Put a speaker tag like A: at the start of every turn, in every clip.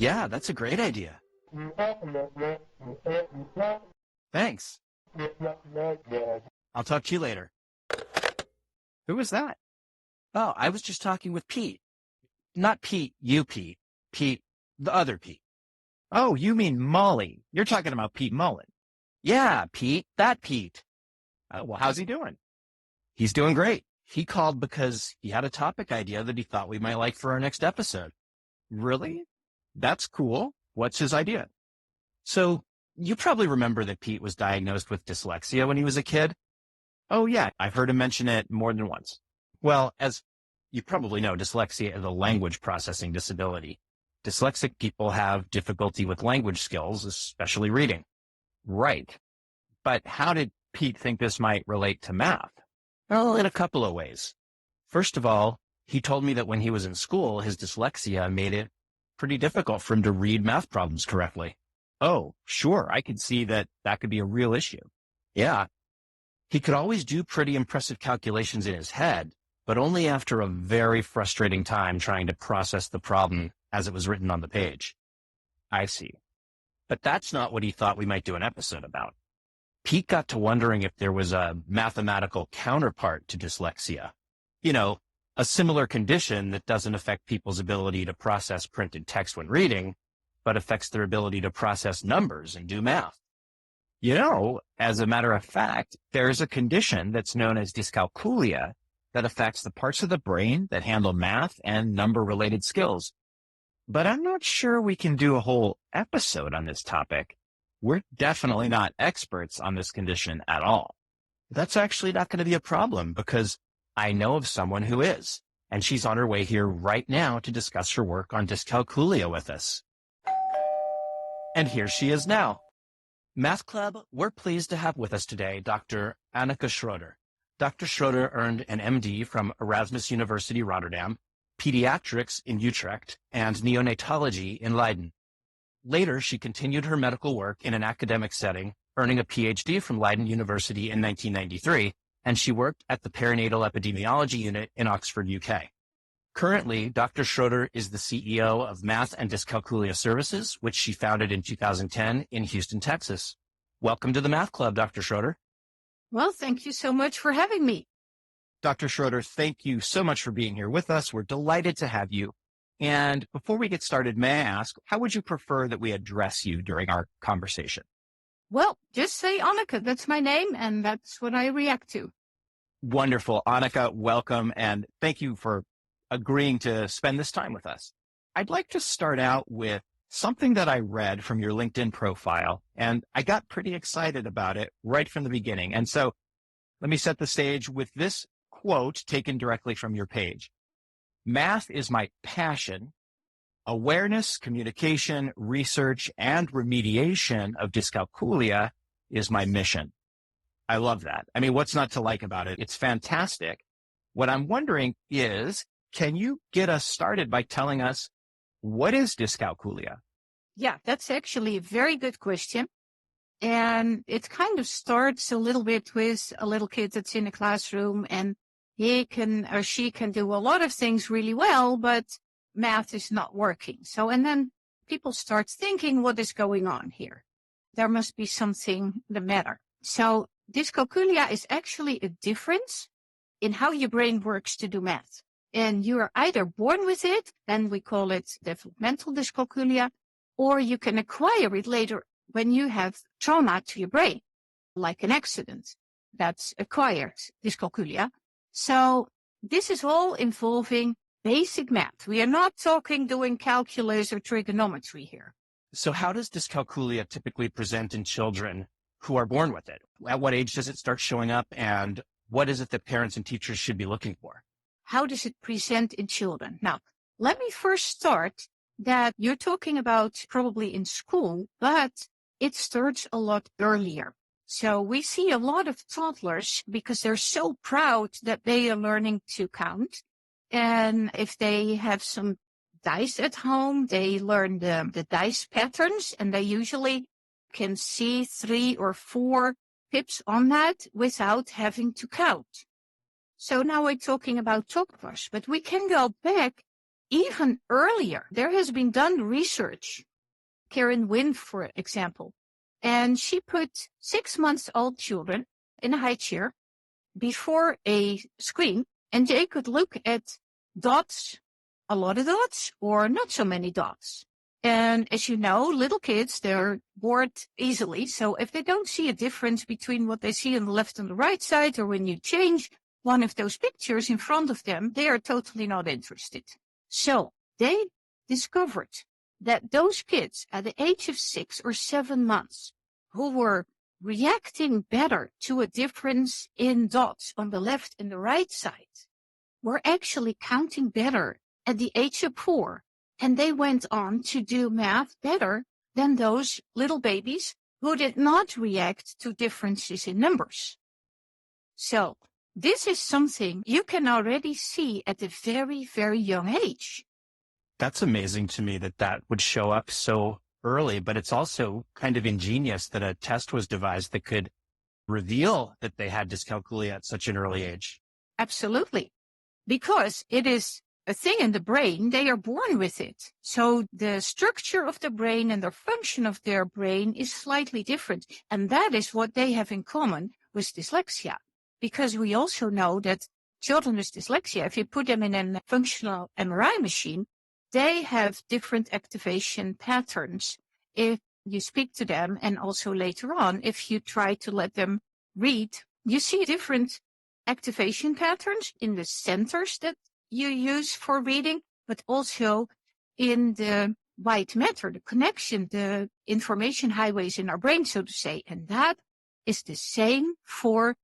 A: Yeah, that's a great idea. Thanks. I'll talk to you later.
B: Who was that?
A: Oh, I was just talking with Pete. Not Pete, you Pete. Pete, the other Pete.
B: Oh, you mean Molly. You're talking about Pete Mullen.
A: Yeah, Pete, that Pete.
B: Well, how's he doing?
A: He's doing great. He called because he had a topic idea that he thought we might like for our next episode.
B: Really? That's cool. What's his idea?
A: So, you probably remember that Pete was diagnosed with dyslexia when he was a kid.
B: Oh, yeah, I've heard him mention it more than once.
A: Well, as you probably know, dyslexia is a language processing disability. Dyslexic people have difficulty with language skills, especially reading.
B: Right. But how did Pete think this might relate to math?
A: Well, in a couple of ways. First of all, he told me that when he was in school, his dyslexia made it pretty difficult for him to read math problems correctly.
B: Oh, sure. I could see that could be a real issue.
A: Yeah. He could always do pretty impressive calculations in his head, but only after a very frustrating time trying to process the problem as it was written on the page.
B: I see.
A: But that's not what he thought we might do an episode about. Pete got to wondering if there was a mathematical counterpart to dyslexia. You know, a similar condition that doesn't affect people's ability to process printed text when reading, but affects their ability to process numbers and do math.
B: You know, as a matter of fact, there's a condition that's known as dyscalculia that affects the parts of the brain that handle math and number-related skills. But I'm not sure we can do a whole episode on this topic. We're definitely not experts on this condition at all.
A: That's actually not going to be a problem because I know of someone who is, and she's on her way here right now to discuss her work on dyscalculia with us. And here she is now. Math Club, we're pleased to have with us today Dr. Anneke Schreuder. Dr. Schreuder earned an MD from Erasmus University Rotterdam, pediatrics in Utrecht, and neonatology in Leiden. Later, she continued her medical work in an academic setting, earning a PhD from Leiden University in 1993, and she worked at the Perinatal Epidemiology Unit in Oxford, UK. Currently, Dr. Schreuder is the CEO of Math and Dyscalculia Services, which she founded in 2010 in Houston, Texas. Welcome to the Math Club, Dr. Schreuder.
C: Well, thank you so much for having me.
B: Dr. Schreuder, thank you so much for being here with us. We're delighted to have you. And before we get started, may I ask, how would you prefer that we address you during our conversation?
C: Well, just say Anneke. That's my name, and that's what I react to.
B: Wonderful. Anneke, welcome, and thank you for agreeing to spend this time with us. I'd like to start out with something that I read from your LinkedIn profile, and I got pretty excited about it right from the beginning. And so let me set the stage with this quote taken directly from your page. Math is my passion. Awareness, communication, research, and remediation of dyscalculia is my mission. I love that. I mean, what's not to like about it? It's fantastic. What I'm wondering is, can you get us started by telling us what is dyscalculia?
C: Yeah, that's actually a very good question. And it kind of starts a little bit with a little kid that's in a classroom and he can or she can do a lot of things really well, but math is not working. So, and then people start thinking, what is going on here? There must be something the matter. So dyscalculia is actually a difference in how your brain works to do math. And you are either born with it, then we call it developmental dyscalculia, or you can acquire it later when you have trauma to your brain, like an accident. That's acquired dyscalculia. So this is all involving basic math. We are not talking doing calculus or trigonometry here.
A: So how does dyscalculia typically present in children who are born with it? At what age does it start showing up, and what is it that parents and teachers should be looking for?
C: How does it present in children? Now, let me first start that you're talking about probably in school, but it starts a lot earlier. So we see a lot of toddlers because they're so proud that they are learning to count. And if they have some dice at home, they learn the dice patterns, and they usually can see 3 or 4 pips on that without having to count. So now we're talking about toddlers, but we can go back even earlier. There has been done research, Karen Wynn, for example, and she put 6-month-old children in a high chair before a screen, and they could look at dots, a lot of dots, or not so many dots. And as you know, little kids, they're bored easily. So if they don't see a difference between what they see on the left and the right side, or when you change one of those pictures in front of them, they are totally not interested. So they discovered that those kids at the age of 6 or 7 months who were reacting better to a difference in dots on the left and the right side were actually counting better at the age of 4. And they went on to do math better than those little babies who did not react to differences in numbers. So this is something you can already see at a very, very young age.
A: That's amazing to me that that would show up so early, but it's also kind of ingenious that a test was devised that could reveal that they had dyscalculia at such an early age.
C: Absolutely. Because it is a thing in the brain, they are born with it. So the structure of the brain and the function of their brain is slightly different. And that is what they have in common with dyslexia. Because we also know that children with dyslexia, if you put them in a functional MRI machine, they have different activation patterns if you speak to them, and also later on, if you try to let them read, you see different activation patterns in the centers that you use for reading, but also in the white matter, the connection, the information highways in our brain, so to say. And that is the same for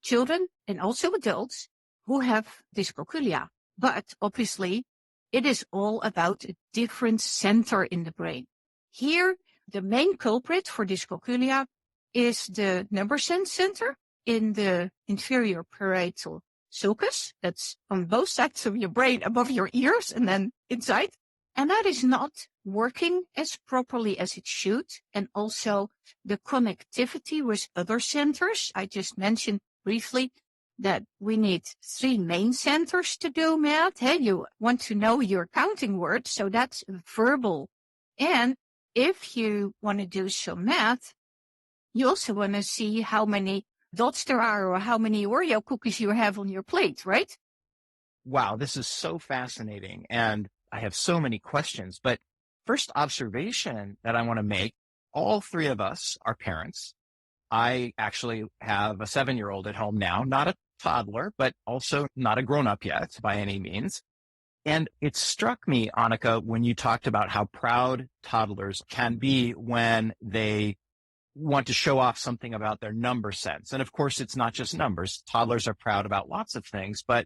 C: children and also adults who have dyscalculia. But obviously, it is all about a different center in the brain. Here, the main culprit for dyscalculia is the number sense center in the inferior parietal sulcus. That's on both sides of your brain, above your ears and then inside. And that is not working as properly as it should. And also the connectivity with other centers. I just mentioned briefly that we need 3 main centers to do math. Hey, you want to know your counting words, so that's verbal. And if you want to do some math, you also want to see how many dots there are or how many Oreo cookies you have on your plate, right?
B: Wow, this is so fascinating. And I have so many questions. But first observation that I want to make, all 3 of us are parents. I actually have a 7-year-old at home now, not a toddler, but also not a grown-up yet by any means. And it struck me, Anneke, when you talked about how proud toddlers can be when they want to show off something about their number sense. And of course, it's not just numbers. Toddlers are proud about lots of things, but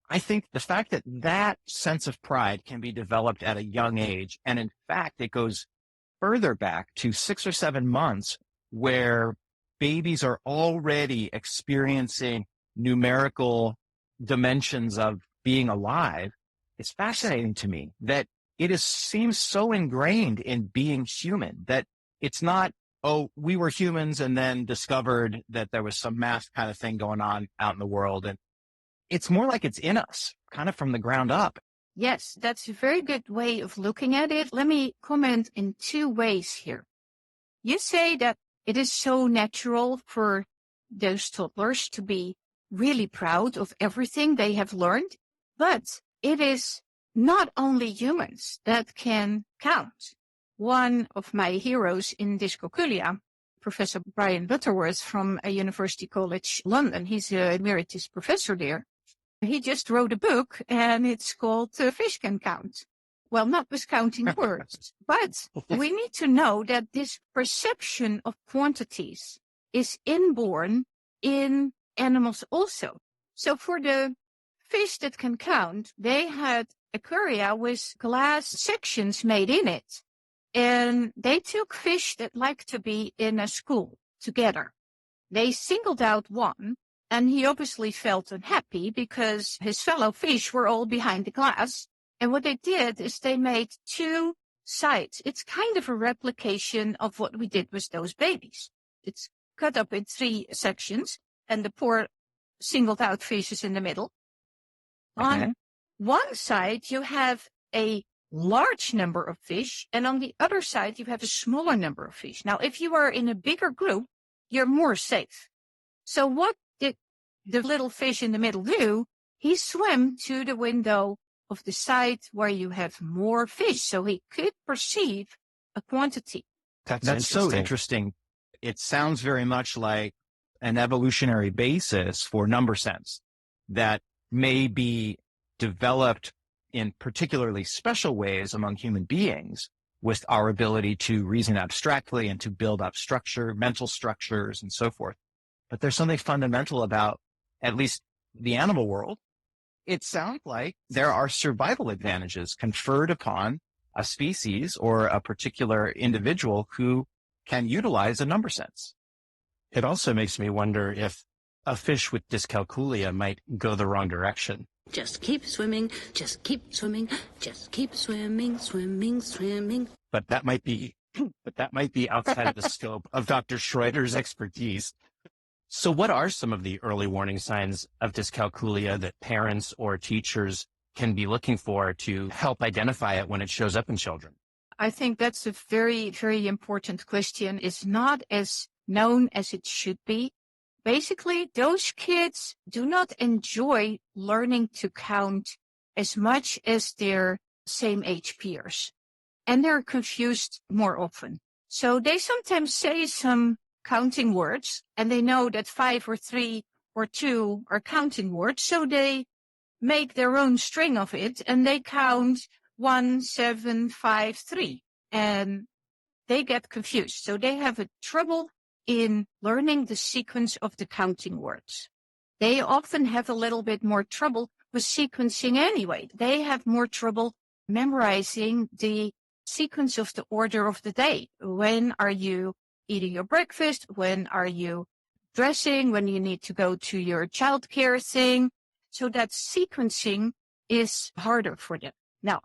B: I think the fact that that sense of pride can be developed at a young age, and in fact, it goes further back to 6 or 7 months where babies are already experiencing numerical dimensions of being alive. It's fascinating to me that seems so ingrained in being human that it's not, oh, we were humans and then discovered that there was some math kind of thing going on out in the world. And it's more like it's in us, kind of from the ground up.
C: Yes, that's a very good way of looking at it. Let me comment in 2 ways here. You say that it is so natural for those toddlers to be really proud of everything they have learned, but it is not only humans that can count. One of my heroes in dyscalculia, Professor Brian Butterworth from a University College London, he's an emeritus professor there. He just wrote a book and it's called Fish Can Count. Well, not with counting words, but we need to know that this perception of quantities is inborn in animals also. So for the fish that can count, they had aquaria with glass sections made in it. And they took fish that liked to be in a school together. They singled out one, and he obviously felt unhappy because his fellow fish were all behind the glass. And what they did is they made 2 sides. It's kind of a replication of what we did with those babies. It's cut up in 3 sections, and the poor singled out fish is in the middle.
B: Okay.
C: On one side, you have a large number of fish, and on the other side, you have a smaller number of fish. Now, if you are in a bigger group, you're more safe. So what did the little fish in the middle do? He swam to the window of the side where you have more fish, so he could perceive a quantity.
B: That's so interesting. It sounds very much like an evolutionary basis for number sense that may be developed in particularly special ways among human beings with our ability to reason abstractly and to build up structure, mental structures, and so forth. But there's something fundamental about at least the animal world. It sounds like there are survival advantages conferred upon a species or a particular individual who can utilize a number sense.
A: It also makes me wonder if a fish with dyscalculia might go the wrong direction.
D: Just keep swimming, just keep swimming, just keep swimming, swimming, swimming.
A: But that might be outside of the scope of Dr. Schreuder's expertise. So what are some of the early warning signs of dyscalculia that parents or teachers can be looking for to help identify it when it shows up in children?
C: I think that's a very, very important question. It's not as known as it should be. Basically, those kids do not enjoy learning to count as much as their same age peers. And they're confused more often. So they sometimes say some counting words, and they know that 5 or 3 or 2 are counting words. So they make their own string of it, and they count 1, 7, 5, 3. And they get confused. So they have a trouble in learning the sequence of the counting words. They often have a little bit more trouble with sequencing anyway. They have more trouble memorizing the sequence of the order of the day. When are you eating your breakfast? When are you dressing? When you need to go to your childcare thing? So that sequencing is harder for them. Now,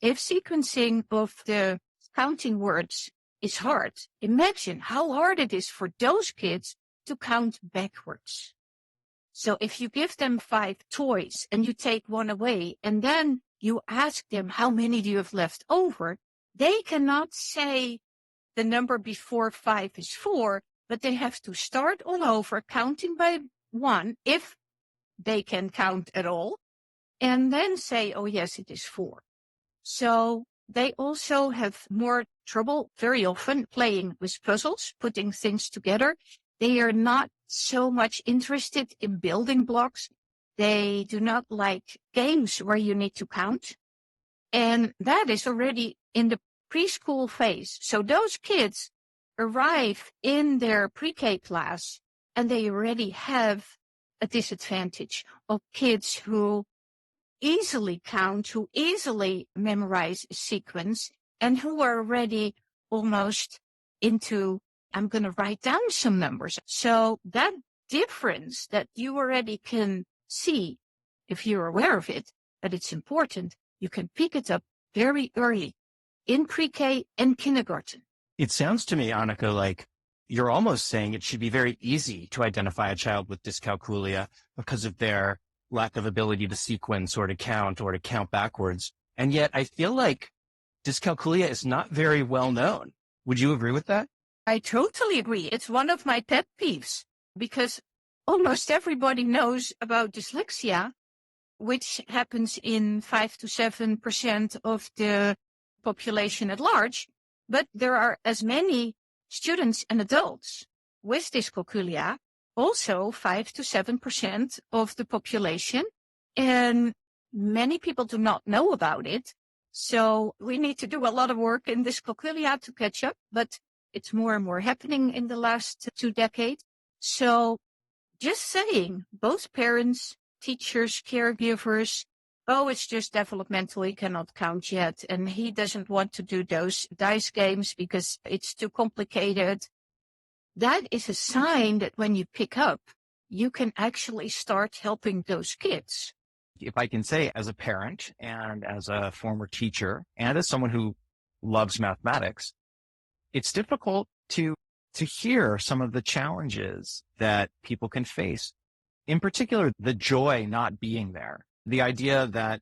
C: if sequencing of the counting words is hard, imagine how hard it is for those kids to count backwards. So if you give them 5 toys and you take one away and then you ask them how many do you have left over, they cannot say the number before 5 is 4, but they have to start all over counting by 1 if they can count at all, and then say, oh yes, it is 4. So they also have more trouble very often playing with puzzles, putting things together. They are not so much interested in building blocks. They do not like games where you need to count. And that is already in the preschool phase. So those kids arrive in their pre-K class and they already have a disadvantage of kids who easily count, who easily memorize a sequence, and who are already almost into, I'm going to write down some numbers. So that difference that you already can see, if you're aware of it, that it's important, you can pick it up very early in pre-K and kindergarten.
A: It sounds to me, Anneke, like you're almost saying it should be very easy to identify a child with dyscalculia because of their lack of ability to sequence or to count backwards. And yet I feel like dyscalculia is not very well known. Would you agree with that?
C: I totally agree. It's one of my pet peeves because almost everybody knows about dyslexia, which happens in 5 to 7% of the population at large. But there are as many students and adults with dyscalculia, also 5 to 7% of the population. And many people do not know about it. So we need to do a lot of work in dyscalculia to catch up, but it's more and more happening in the last 2 decades. So just saying, both parents, teachers, caregivers, oh, it's just developmental, he cannot count yet, and he doesn't want to do those dice games because it's too complicated. That is a sign that when you pick up, you can actually start helping those kids.
B: If I can say, as a parent and as a former teacher and as someone who loves mathematics, it's difficult to hear some of the challenges that people can face. In particular, the joy not being there. The idea that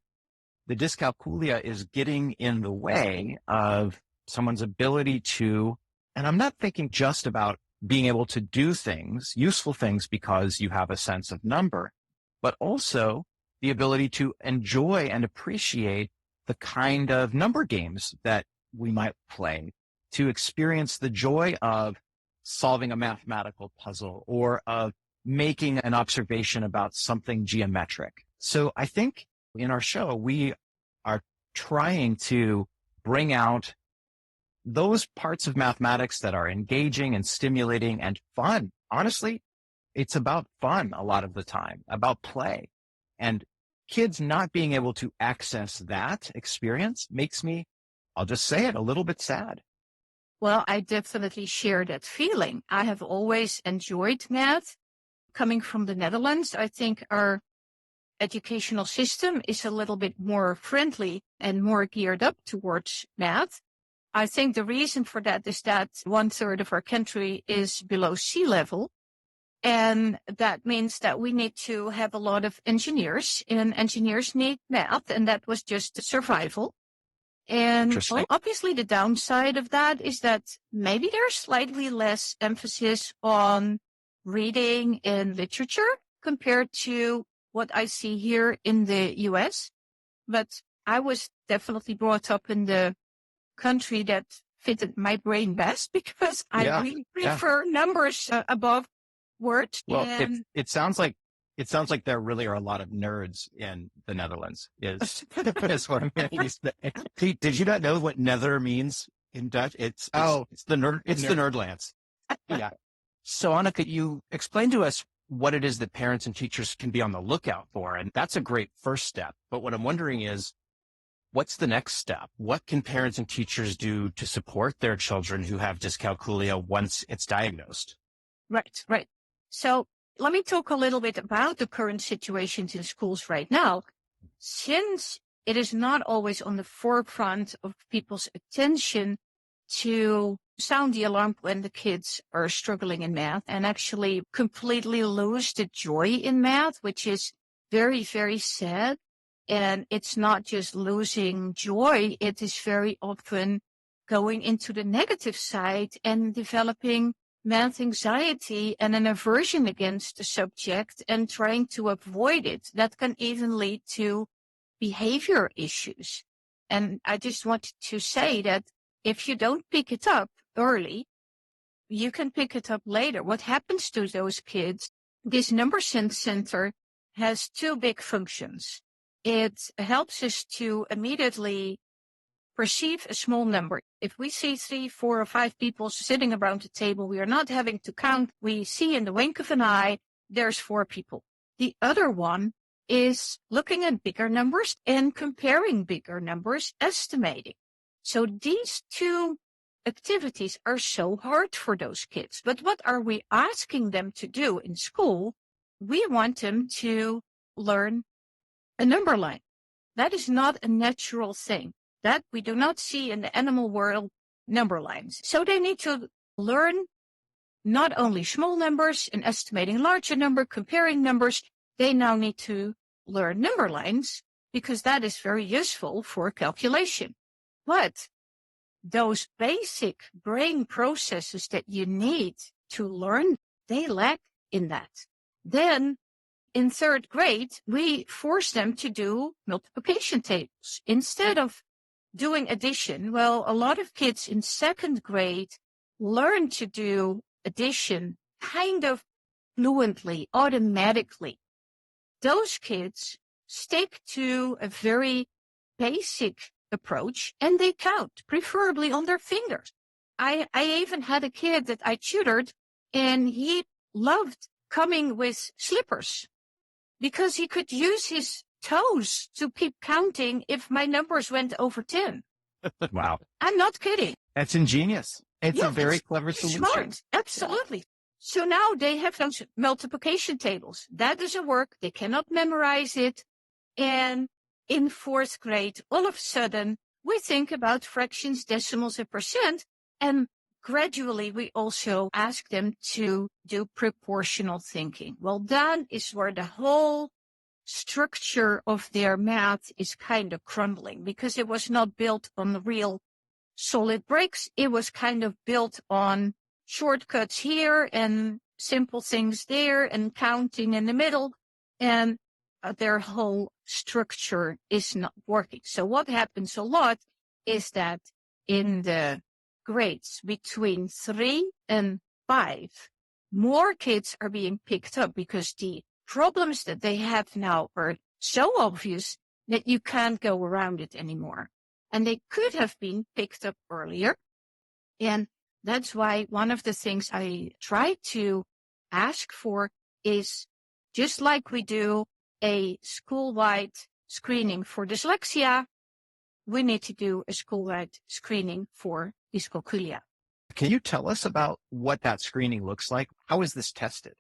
B: the dyscalculia is getting in the way of someone's ability to, and I'm not thinking just about being able to do things, useful things, because you have a sense of number, but also the ability to enjoy and appreciate the kind of number games that we might play, to experience the joy of solving a mathematical puzzle or of making an observation about something geometric. So I think in our show, we are trying to bring out those parts of mathematics that are engaging and stimulating and fun. Honestly, it's about fun a lot of the time, about play. And kids not being able to access that experience makes me, I'll just say it, a little bit sad.
C: Well, I definitely share that feeling. I have always enjoyed math. Coming from the Netherlands, I think our educational system is a little bit more friendly and more geared up towards math. I think the reason for that is that 1/3 of our country is below sea level. And that means that we need to have a lot of engineers, and engineers need math, and that was just survival. And well, obviously the downside of that is that maybe there's slightly less emphasis on reading and literature compared to what I see here in the US. But I was definitely brought up in the country that fitted my brain best because I really prefer numbers above words.
B: Well, it sounds like there really are a lot of nerds in the Netherlands. Is what I'm hearing.
A: Pete, did you not know what nether means in Dutch? It's the nerdlands.
B: Yeah.
A: So Anneke, you explained to us what it is that parents and teachers can be on the lookout for, and that's a great first step. But what I'm wondering is, what's the next step? What can parents and teachers do to support their children who have dyscalculia once it's diagnosed?
C: Right. So let me talk a little bit about the current situations in schools right now. Since it is not always on the forefront of people's attention to sound the alarm when the kids are struggling in math and actually completely lose the joy in math, which is very, very sad. And it's not just losing joy, it is very often going into the negative side and developing math anxiety and an aversion against the subject and trying to avoid it. That can even lead to behavior issues. And I just wanted to say that if you don't pick it up early, you can pick it up later. What happens to those kids? This number sense center has two big functions. It helps us to immediately perceive a small number. If we see 3, 4, or 5 people sitting around the table, we are not having to count. We see in the wink of an eye, there's 4 people. The other one is looking at bigger numbers and comparing bigger numbers, estimating. So these two activities are so hard for those kids. But what are we asking them to do in school? We want them to learn a number line. That is not a natural thing. That we do not see in the animal world, number lines. So they need to learn not only small numbers and estimating larger number, comparing numbers, they now need to learn number lines because that is very useful for calculation. But those basic brain processes that you need to learn, they lack in that. Then in 3rd grade, we force them to do multiplication tables instead of doing addition. Well, a lot of kids in 2nd grade learn to do addition kind of fluently, automatically. Those kids stick to a very basic approach and they count, preferably on their fingers. I even had a kid that I tutored and he loved coming with slippers because he could use his toes to keep counting if my numbers went over 10.
A: Wow.
C: I'm not kidding.
A: That's ingenious. It's a very clever solution.
C: Smart. Absolutely. So now they have those multiplication tables. That doesn't work. They cannot memorize it. And in 4th grade, all of a sudden, we think about fractions, decimals, and percent. And gradually, we also ask them to do proportional thinking. Well, that is where the whole structure of their math is kind of crumbling because it was not built on the real solid bricks. It was kind of built on shortcuts here and simple things there and counting in the middle, and their whole structure is not working. So what happens a lot is that in the grades between 3 and 5, more kids are being picked up because the problems that they have now are so obvious that you can't go around it anymore. And they could have been picked up earlier. And that's why one of the things I try to ask for is, just like we do a school-wide screening for dyslexia, we need to do a school-wide screening for dyscalculia.
B: Can you tell us about what that screening looks like? How is this tested?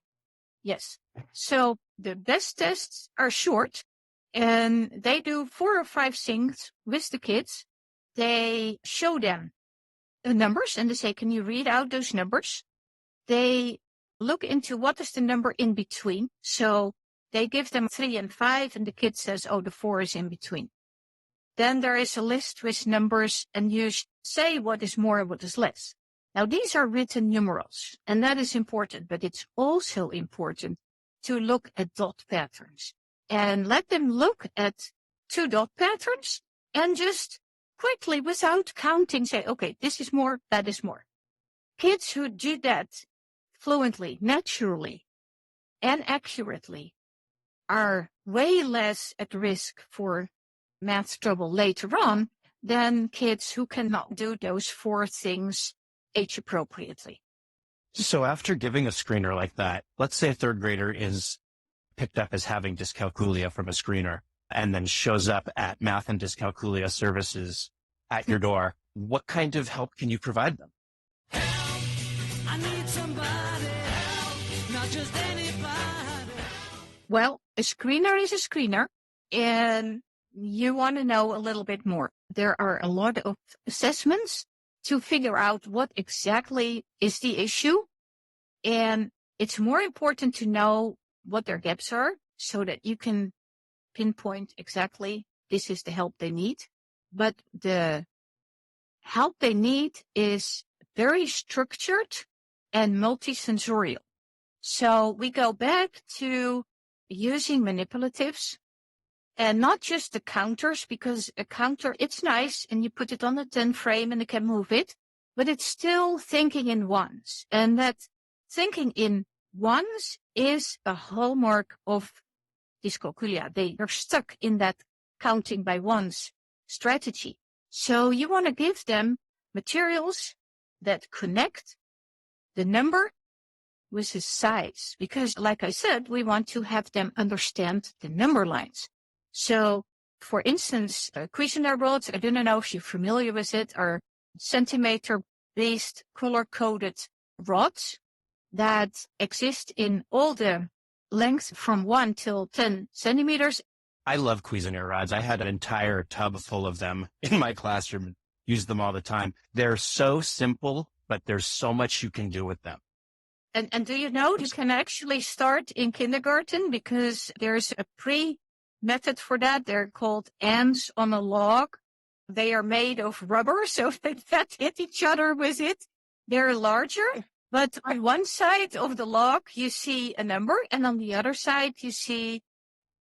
C: Yes. So the best tests are short, and they do 4 or 5 things with the kids. They show them the numbers and they say, can you read out those numbers? They look into what is the number in between. So they give them 3 and 5 and the kid says, oh, the 4 is in between. Then there is a list with numbers and you say what is more and what is less. Now, these are written numerals, and that is important, but it's also important to look at dot patterns and let them look at 2 dot patterns and just quickly, without counting, say, okay, this is more, that is more. Kids who do that fluently, naturally, and accurately are way less at risk for math trouble later on than kids who cannot do those 4 things age appropriately.
A: So after giving a screener like that, let's say a 3rd grader is picked up as having dyscalculia from a screener and then shows up at math and dyscalculia services at your door. What kind of help can you provide them?
D: I need somebody help, not just anybody.
C: Well, a screener is a screener, and you want to know a little bit more. There are a lot of assessments to figure out what exactly is the issue. And it's more important to know what their gaps are so that you can pinpoint exactly this is the help they need. But the help they need is very structured and multisensorial. So we go back to using manipulatives and not just the counters, because a counter, it's nice and you put it on a 10 frame and it can move it, but it's still thinking in ones. And that thinking in ones is a hallmark of dyscalculia. They are stuck in that counting by ones strategy. So you want to give them materials that connect the number with the size, because like I said, we want to have them understand the number lines. So, for instance, Cuisenaire rods, I don't know if you're familiar with it, are centimeter-based color-coded rods that exist in all the lengths from 1 till 10 centimeters.
A: I love Cuisenaire rods. I had an entire tub full of them in my classroom, use them all the time. They're so simple, but there's so much you can do with them.
C: And do you know, you can actually start in kindergarten because there's a method for that. They're called ants on a log. They are made of rubber, so they can't hit each other with it. They're larger, but on one side of the log, you see a number, and on the other side, you see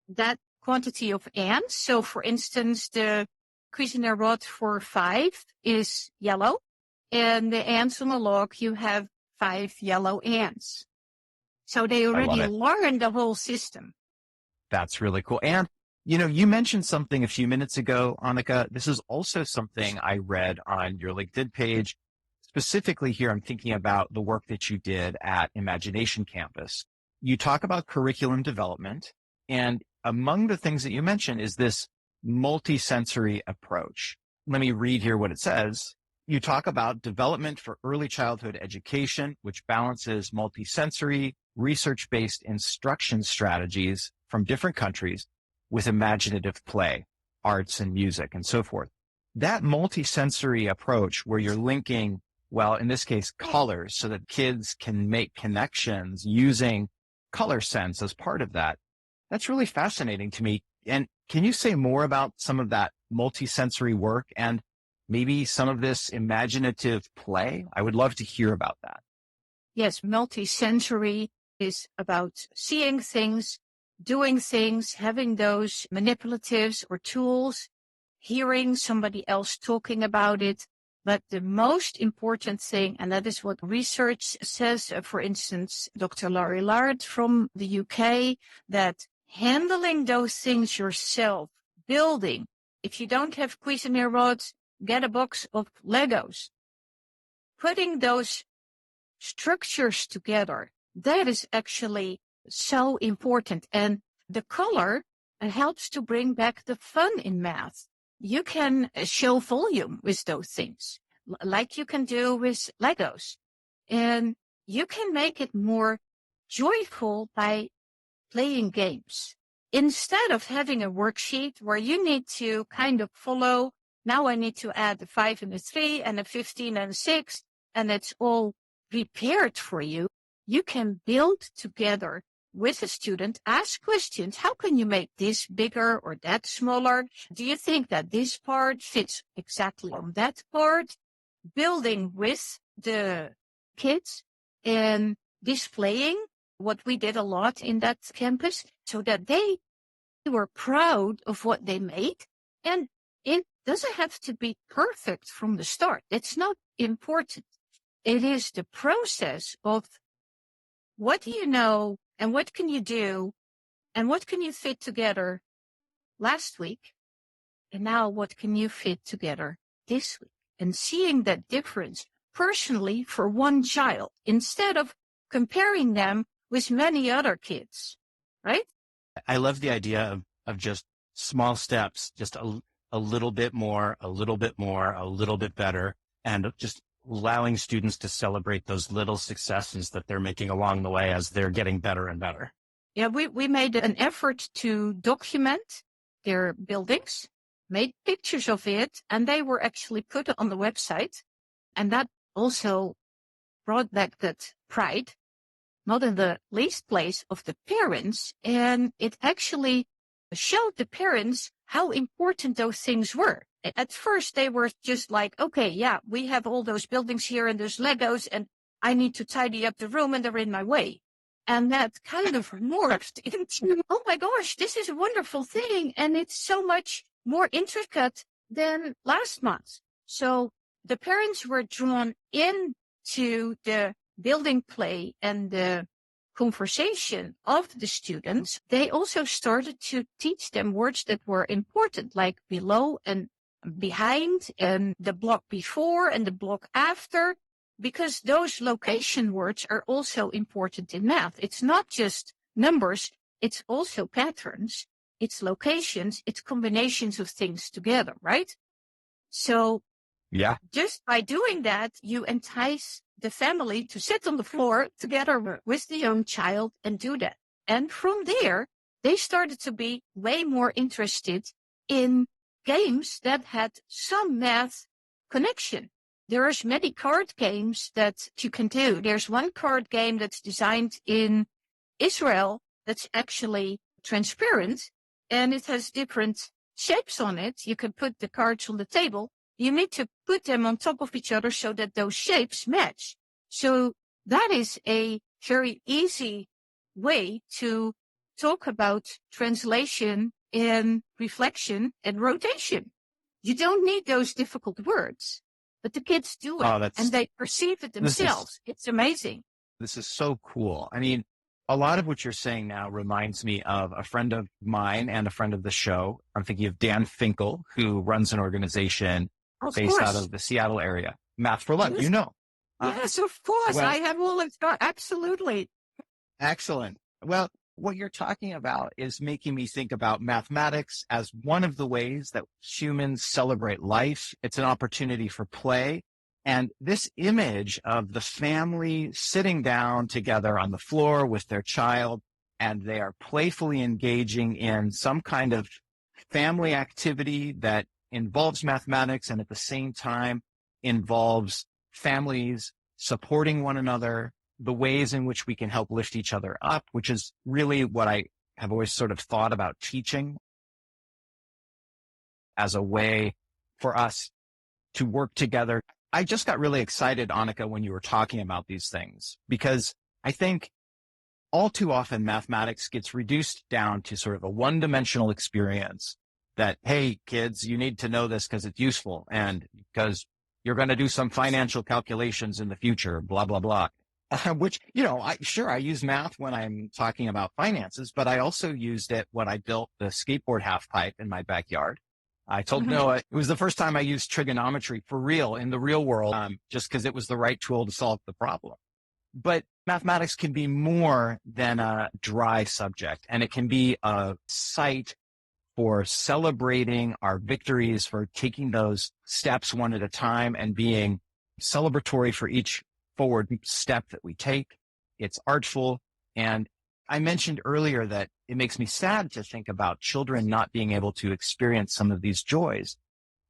C: that quantity of ants. So, for instance, the Cuisenaire rod for 5 is yellow, and the ants on the log, you have 5 yellow ants. So they already learned the whole system.
B: That's really cool. And, you mentioned something a few minutes ago, Anneke. This is also something I read on your LinkedIn page. Specifically here, I'm thinking about the work that you did at Imagination Campus. You talk about curriculum development, and among the things that you mentioned is this multisensory approach. Let me read here what it says. You talk about development for early childhood education, which balances multisensory, research-based instruction strategies from different countries with imaginative play, arts and music, and so forth. That multisensory approach where you're linking, well, in this case, colors, so that kids can make connections using color sense as part of that. That's really fascinating to me. And can you say more about some of that multisensory work and maybe some of this imaginative play? I would love to hear about that.
C: Yes, multisensory is about seeing things, doing things, having those manipulatives or tools, hearing somebody else talking about it. But the most important thing, and that is what research says, for instance, Dr. Laurie Lard from the UK, that handling those things yourself, building. If you don't have Cuisinart rods, get a box of Legos. Putting those structures together, that is actually so important. And the color helps to bring back the fun in math. You can show volume with those things, like you can do with Legos. And you can make it more joyful by playing games. Instead of having a worksheet where you need to kind of follow, now I need to add a 5 and a 3 and a 15 and a 6, and it's all prepared for you. You can build together with a student, ask questions. How can you make this bigger or that smaller? Do you think that this part fits exactly on that part? Building with the kids and displaying what we did a lot in that campus so that they were proud of what they made. And it doesn't have to be perfect from the start. It's not important. It is the process of what do you know and what can you do and what can you fit together last week, and now what can you fit together this week, and seeing that difference personally for one child instead of comparing them with many other kids, right?
B: I love the idea of just small steps, just a little bit more, a little bit more, a little bit better, and just allowing students to celebrate those little successes that they're making along the way as they're getting better and better.
C: Yeah, we made an effort to document their buildings, made pictures of it, and they were actually put on the website. And that also brought back that pride, not in the least place of the parents. And it actually showed the parents how important those things were. At first, they were just like, okay, yeah, we have all those buildings here and there's Legos and I need to tidy up the room and they're in my way. And that kind of morphed into, oh my gosh, this is a wonderful thing. And it's so much more intricate than last month. So the parents were drawn into the building play and the conversation of the students. They also started to teach them words that were important, like below and behind and the block before and the block after, because those location words are also important in math. It's not just numbers, it's also patterns, it's locations, it's combinations of things together, right? So
B: yeah,
C: just by doing that, you entice the family to sit on the floor together with the young child and do that. And from there, they started to be way more interested in games that had some math connection. There's many card games that you can do. There's one card game that's designed in Israel that's actually transparent and it has different shapes on it. You can put the cards on the table. You need to put them on top of each other so that those shapes match. So that is a very easy way to talk about translation and reflection and rotation. You don't need those difficult words, but the kids do it and they perceive it themselves. It's amazing.
B: This is so cool. I mean, a lot of what you're saying now reminds me of a friend of mine and a friend of the show. I'm thinking of Dan Finkel, who runs an organization based out of the Seattle area. Math for Love, you know.
C: Yes, of course. Well, I have all of that. Absolutely.
B: Excellent. Well, what you're talking about is making me think about mathematics as one of the ways that humans celebrate life. It's an opportunity for play. And this image of the family sitting down together on the floor with their child, and they are playfully engaging in some kind of family activity that involves mathematics and at the same time involves families supporting one another, the ways in which we can help lift each other up, which is really what I have always sort of thought about teaching as a way for us to work together. I just got really excited, Anneke, when you were talking about these things, because I think all too often mathematics gets reduced down to sort of a one-dimensional experience that, hey, kids, you need to know this because it's useful and because you're going to do some financial calculations in the future, blah, blah, blah. Which, I use math when I'm talking about finances, but I also used it when I built the skateboard half pipe in my backyard. I told Noah it was the first time I used trigonometry for real in the real world, just because it was the right tool to solve the problem. But mathematics can be more than a dry subject, and it can be a site for celebrating our victories, for taking those steps one at a time and being celebratory for each forward step that we take. It's artful. And I mentioned earlier that it makes me sad to think about children not being able to experience some of these joys.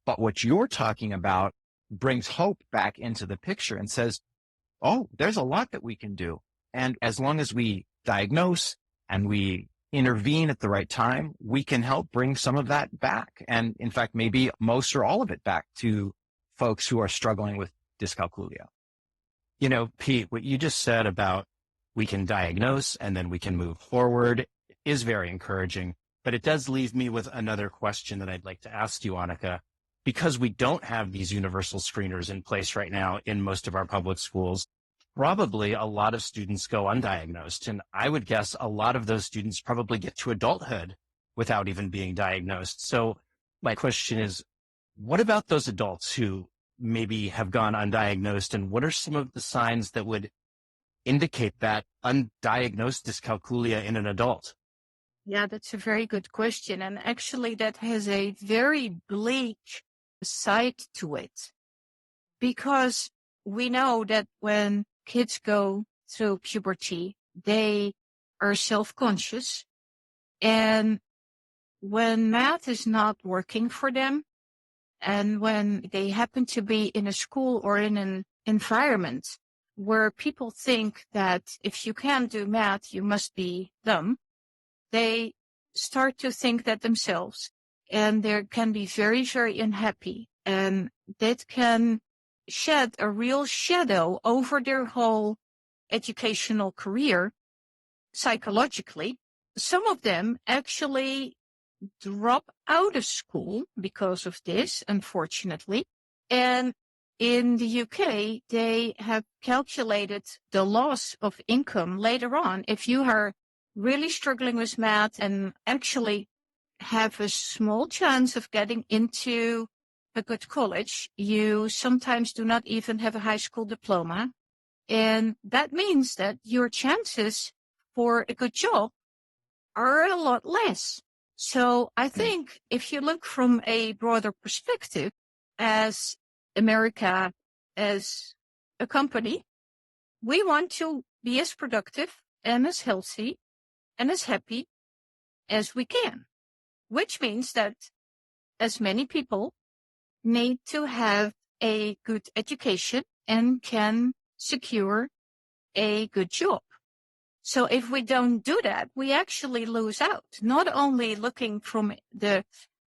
B: But what you're talking about brings hope back into the picture and says, oh, there's a lot that we can do. And as long as we diagnose and we intervene at the right time, we can help bring some of that back. And in fact, maybe most or all of it back to folks who are struggling with dyscalculia.
A: Pete, what you just said about we can diagnose and then we can move forward is very encouraging. But it does leave me with another question that I'd like to ask you, Anneke. Because we don't have these universal screeners in place right now in most of our public schools, probably a lot of students go undiagnosed. And I would guess a lot of those students probably get to adulthood without even being diagnosed. So my question is, what about those adults who maybe have gone undiagnosed? And what are some of the signs that would indicate that undiagnosed dyscalculia in an adult?
C: Yeah, that's a very good question. And actually, that has a very bleak side to it, because we know that when kids go through puberty, they are self-conscious. And when math is not working for them, and when they happen to be in a school or in an environment where people think that if you can't do math, you must be dumb, they start to think that themselves, and they can be very, very unhappy. And that can shed a real shadow over their whole educational career psychologically. Some of them actually drop out of school because of this, unfortunately. And in the UK, they have calculated the loss of income later on. If you are really struggling with math and actually have a small chance of getting into a good college, you sometimes do not even have a high school diploma. And that means that your chances for a good job are a lot less. So I think if you look from a broader perspective, as America, as a company, we want to be as productive and as healthy and as happy as we can, which means that as many people need to have a good education and can secure a good job. So if we don't do that, we actually lose out, not only looking from the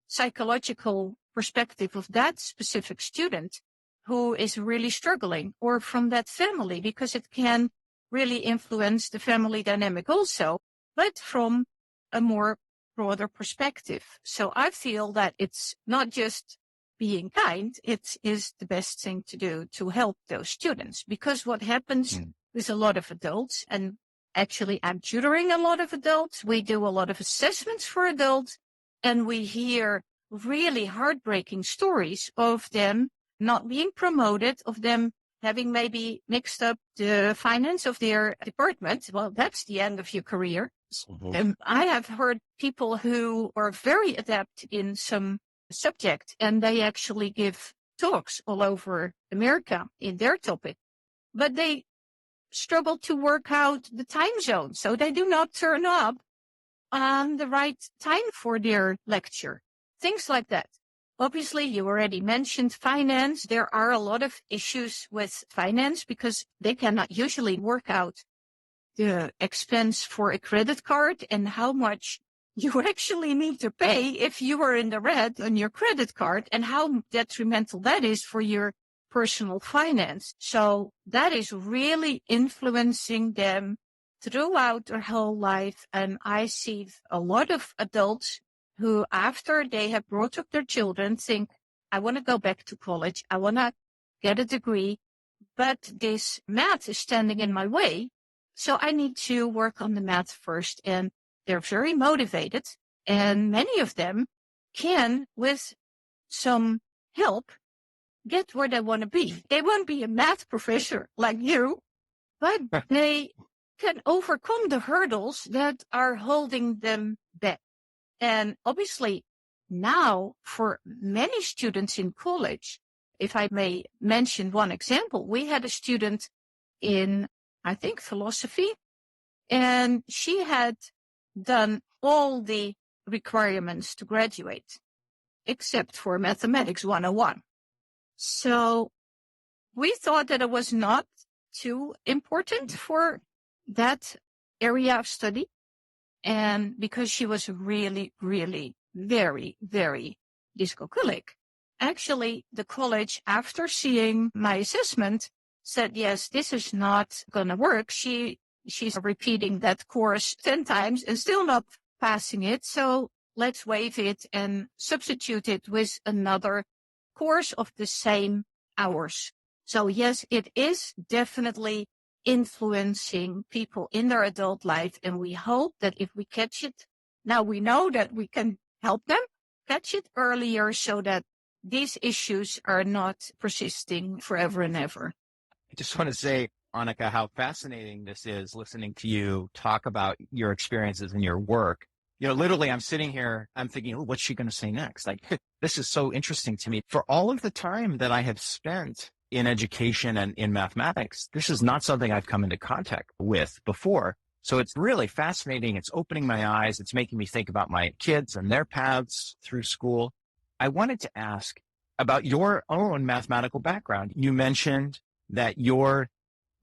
C: psychological perspective of that specific student who is really struggling, or from that family, because it can really influence the family dynamic also, but from a more broader perspective. So I feel that it's not just being kind, it is the best thing to do to help those students. Because what happens with a lot of adults, and actually I'm tutoring a lot of adults, we do a lot of assessments for adults, and we hear really heartbreaking stories of them not being promoted, of them having maybe mixed up the finance of their department. Well, that's the end of your career. And I have heard people who are very adept in some subject, and they actually give talks all over America in their topic, but they struggle to work out the time zone. So they do not turn up on the right time for their lecture. Things like that. Obviously, you already mentioned finance. There are a lot of issues with finance because they cannot usually work out the expense for a credit card and how much you actually need to pay if you are in the red on your credit card and how detrimental that is for your personal finance. So that is really influencing them throughout their whole life. And I see a lot of adults who, after they have brought up their children, think, I want to go back to college. I want to get a degree, but this math is standing in my way. So I need to work on the math first. And they're very motivated. And many of them can, with some help, get where they want to be. They won't be a math professor like you, but they can overcome the hurdles that are holding them back. And obviously now for many students in college, if I may mention one example, we had a student in, I think, philosophy, and she had done all the requirements to graduate, except for Mathematics 101. So we thought that it was not too important for that area of study. And because she was really, really very, very dyscalculic, actually the college, after seeing my assessment, said, yes, this is not going to work. She's repeating that course 10 times and still not passing it. So let's waive it and substitute it with another course of the same hours. So yes, it is definitely influencing people in their adult life. And we hope that if we catch it, now we know that we can help them catch it earlier so that these issues are not persisting forever and ever.
B: I just want to say, Anneke, how fascinating this is listening to you talk about your experiences and your work. You know, literally, I'm sitting here, I'm thinking, oh, what's she going to say next? Like, this is so interesting to me. For all of the time that I have spent in education and in mathematics, this is not something I've come into contact with before. So it's really fascinating. It's opening my eyes. It's making me think about my kids and their paths through school. I wanted to ask about your own mathematical background. You mentioned that you're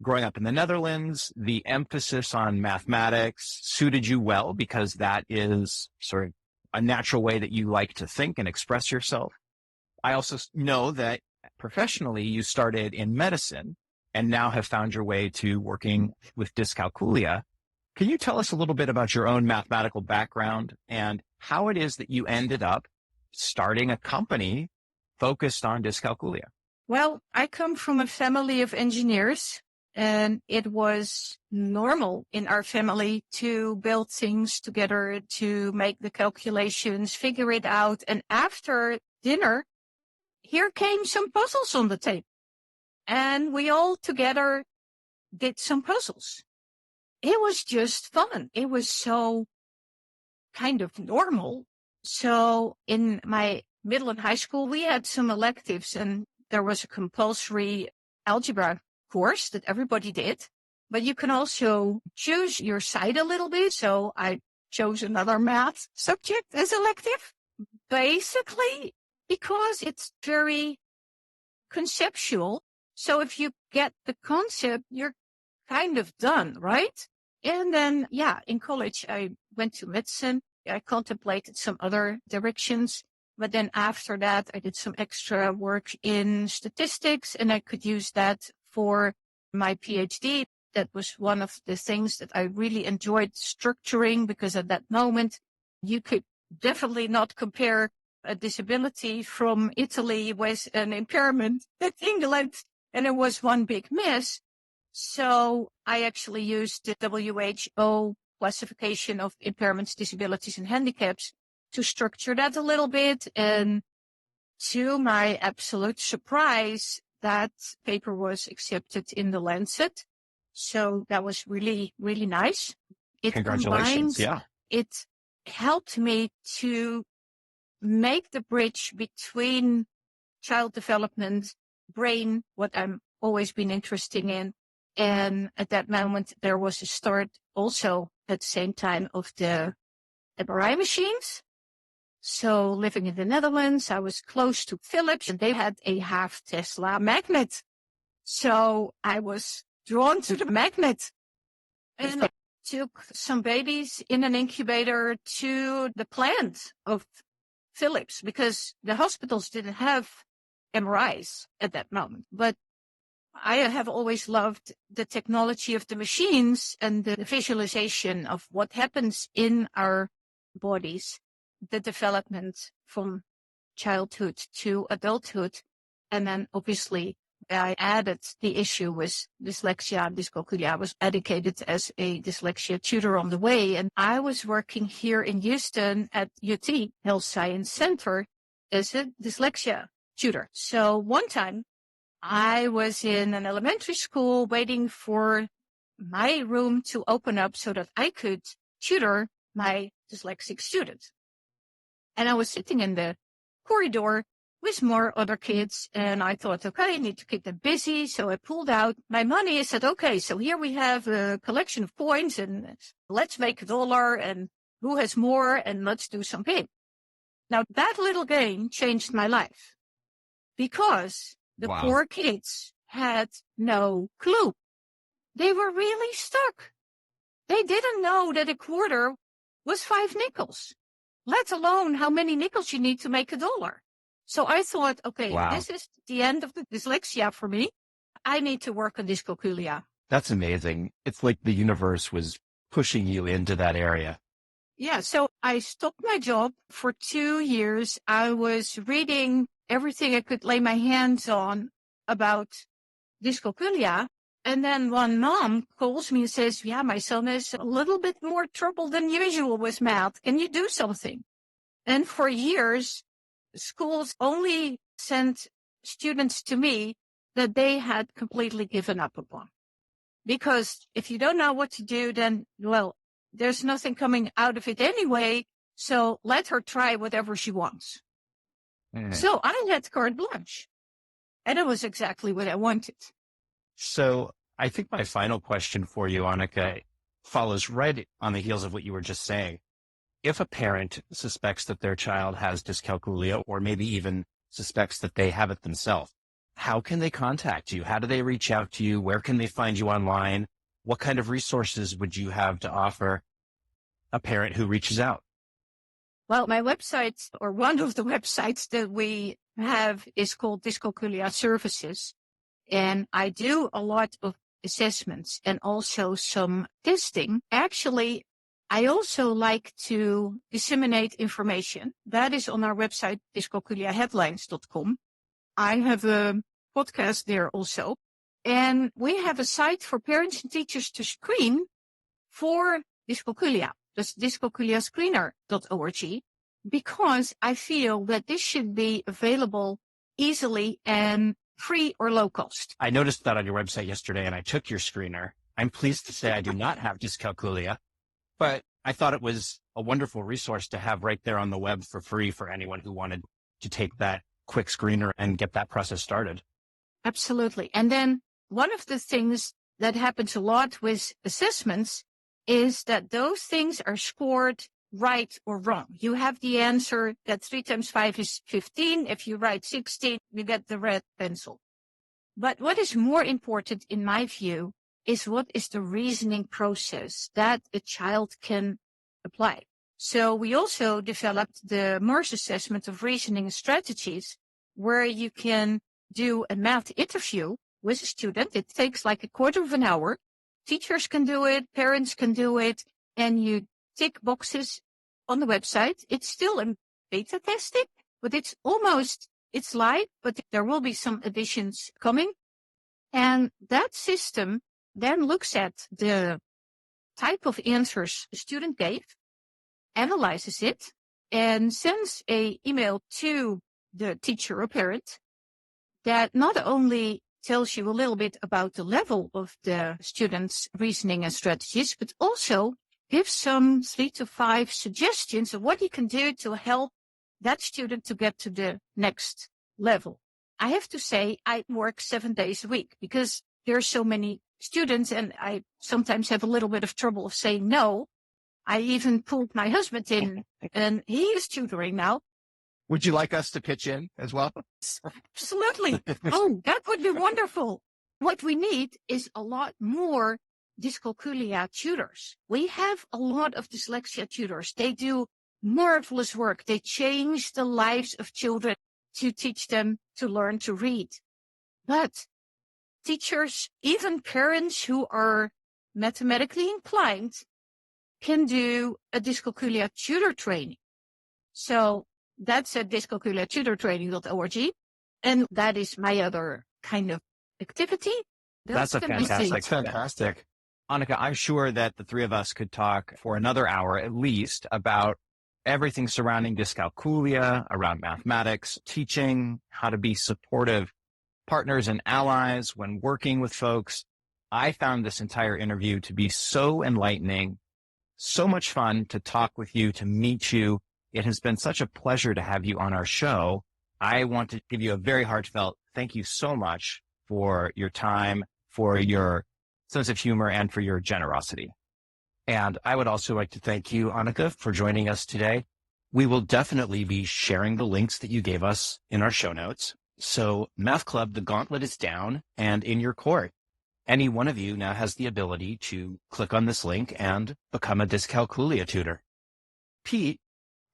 B: growing up in the Netherlands, the emphasis on mathematics suited you well because that is sort of a natural way that you like to think and express yourself. I also know that professionally you started in medicine and now have found your way to working with dyscalculia. Can you tell us a little bit about your own mathematical background and how it is that you ended up starting a company focused on dyscalculia?
C: Well, I come from a family of engineers. And it was normal in our family to build things together, to make the calculations, figure it out. And after dinner, here came some puzzles on the table. And we all together did some puzzles. It was just fun. It was so kind of normal. So in my middle and high school, we had some electives and there was a compulsory algebra course that everybody did, but you can also choose your side a little bit. So I chose another math subject as elective, basically because it's very conceptual. So if you get the concept, you're kind of done, right? And then, yeah, in college, I went to medicine. I contemplated some other directions. But then after that, I did some extra work in statistics and I could use that for my PhD. That was one of the things that I really enjoyed structuring because at that moment, you could definitely not compare a disability from Italy with an impairment in England. And it was one big mess. So I actually used the WHO classification of impairments, disabilities, and handicaps to structure that a little bit. And to my absolute surprise, that paper was accepted in the Lancet. So that was really, really nice.
B: Congratulations. Yeah.
C: It helped me to make the bridge between child development, brain, what I'm always been interested in. And at that moment, there was a start also at the same time of the MRI machines. So living in the Netherlands, I was close to Philips and they had a half Tesla magnet. So I was drawn to the magnet. And I took some babies in an incubator to the plant of Philips because the hospitals didn't have MRIs at that moment. But I have always loved the technology of the machines and the visualization of what happens in our bodies, the development from childhood to adulthood. And then obviously I added the issue with dyslexia and dyscalculia. I was educated as a dyslexia tutor on the way. And I was working here in Houston at UT Health Science Center as a dyslexia tutor. So one time I was in an elementary school waiting for my room to open up so that I could tutor my dyslexic student. And I was sitting in the corridor with more other kids, and I thought, okay, I need to keep them busy. So I pulled out my money and said, okay, so here we have a collection of coins, and let's make $1, and who has more, and let's do some game. Now, that little game changed my life because the poor kids had no clue. They were really stuck. They didn't know that a quarter was 5 nickels, let alone how many nickels you need to make $1. So I thought, okay, this is the end of the dyslexia for me. I need to work on dyscalculia.
A: That's amazing. It's like the universe was pushing you into that area.
C: Yeah, so I stopped my job for 2 years. I was reading everything I could lay my hands on about dyscalculia. And then one mom calls me and says, yeah, my son is a little bit more trouble than usual with math. Can you do something? And for years, schools only sent students to me that they had completely given up upon. Because if you don't know what to do, then, well, there's nothing coming out of it anyway. So let her try whatever she wants. So I had carte blanche. And it was exactly what I wanted.
A: So I think my final question for you, Anneke, follows right on the heels of what you were just saying. If a parent suspects that their child has dyscalculia, or maybe even suspects that they have it themselves, how can they contact you? How do they reach out to you? Where can they find you online? What kind of resources would you have to offer a parent who reaches out?
C: Well, my website, or one of the websites that we have, is called Dyscalculia Services. And I do a lot of assessments and also some testing. Actually, I also like to disseminate information. That is on our website, dyscalculiaheadlines.com. I have a podcast there also. And we have a site for parents and teachers to screen for dyscalculia. That's dyscalculiascreener.org, because I feel that this should be available easily and free or low cost.
A: I noticed that on your website yesterday, and I took your screener. I'm pleased to say I do not have dyscalculia, but I thought it was a wonderful resource to have right there on the web for free for anyone who wanted to take that quick screener and get that process started.
C: Absolutely. And then one of the things that happens a lot with assessments is that those things are scored right or wrong. You have the answer that 3 times 5 is 15. If you write 16, you get the red pencil. But what is more important, in my view, is what is the reasoning process that a child can apply. So we also developed the Morse assessment of reasoning and strategies, where you can do a math interview with a student. It takes like a quarter of an hour. Teachers can do it, parents can do it, and you tick boxes on the website. It's still in beta testing, but it's live, but there will be some additions coming. And that system then looks at the type of answers the student gave, analyzes it, and sends an email to the teacher or parent that not only tells you a little bit about the level of the student's reasoning and strategies, but also gives some 3 to 5 suggestions of what you can do to help that student to get to the next level. I have to say, I work 7 days a week because there are so many students, and I sometimes have a little bit of trouble of saying no. I even pulled my husband in, and he is tutoring now.
B: Would you like us to pitch in as well?
C: Absolutely. Oh, that would be wonderful. What we need is a lot more Dyscalculia tutors. We have a lot of dyslexia tutors. They do marvelous work. They change the lives of children to teach them to learn to read. But teachers, even parents who are mathematically inclined, can do a dyscalculia tutor training. So that's at dyscalculiatutortraining.org. And that is my other kind of activity.
B: That's a fantastic. Anneke, I'm sure that the three of us could talk for another hour at least about everything surrounding dyscalculia, around mathematics, teaching, how to be supportive partners and allies when working with folks. I found this entire interview to be so enlightening, so much fun to talk with you, to meet you. It has been such a pleasure to have you on our show. I want to give you a very heartfelt thank you so much for your time, for your sense of humor, and for your generosity.
A: And I would also like to thank you, Anneke, for joining us today. We will definitely be sharing the links that you gave us in our show notes. So Math Club, the gauntlet is down and in your court. Any one of you now has the ability to click on this link and become a Dyscalculia tutor. Pete,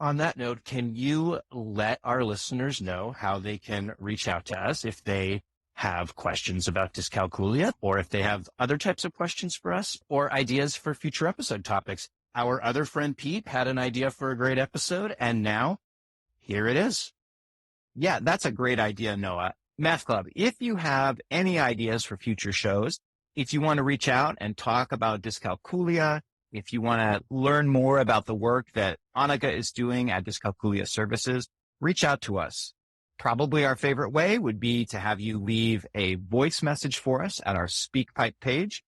A: on that note, can you let our listeners know how they can reach out to us if they have questions about dyscalculia, or if they have other types of questions for us, or ideas for future episode topics? Our other friend Pete had an idea for a great episode, and now here it is.
B: Yeah, that's a great idea, Noah. Math Club, if you have any ideas for future shows, if you want to reach out and talk about dyscalculia, if you want to learn more about the work that Anneke is doing at Dyscalculia Services, reach out to us. Probably our favorite way would be to have you leave a voice message for us at our SpeakPipe page.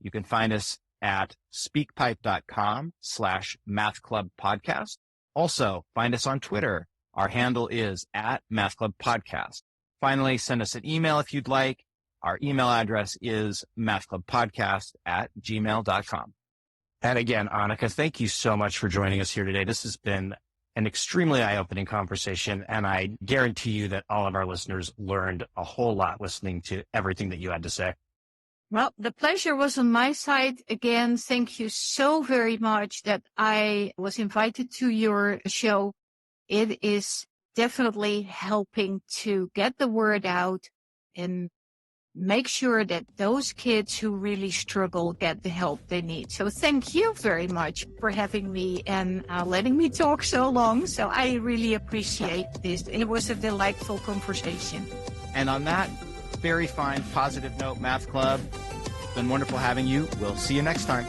B: You can find us at speakpipe.com/mathclubpodcast. Also, find us on Twitter. Our handle is @mathclubpodcast. Finally, send us an email if you'd like. Our email address is mathclubpodcast@gmail.com.
A: And again, Anneke, thank you so much for joining us here today. This has been an extremely eye-opening conversation, and I guarantee you that all of our listeners learned a whole lot listening to everything that you had to say.
C: Well, the pleasure was on my side. Again, thank you so very much that I was invited to your show. It is definitely helping to get the word out and make sure that those kids who really struggle get the help they need. So thank you very much for having me and letting me talk so long. So I really appreciate this. It was a delightful conversation.
B: And on that very fine, positive note, Math Club, it's been wonderful having you. We'll see you next time.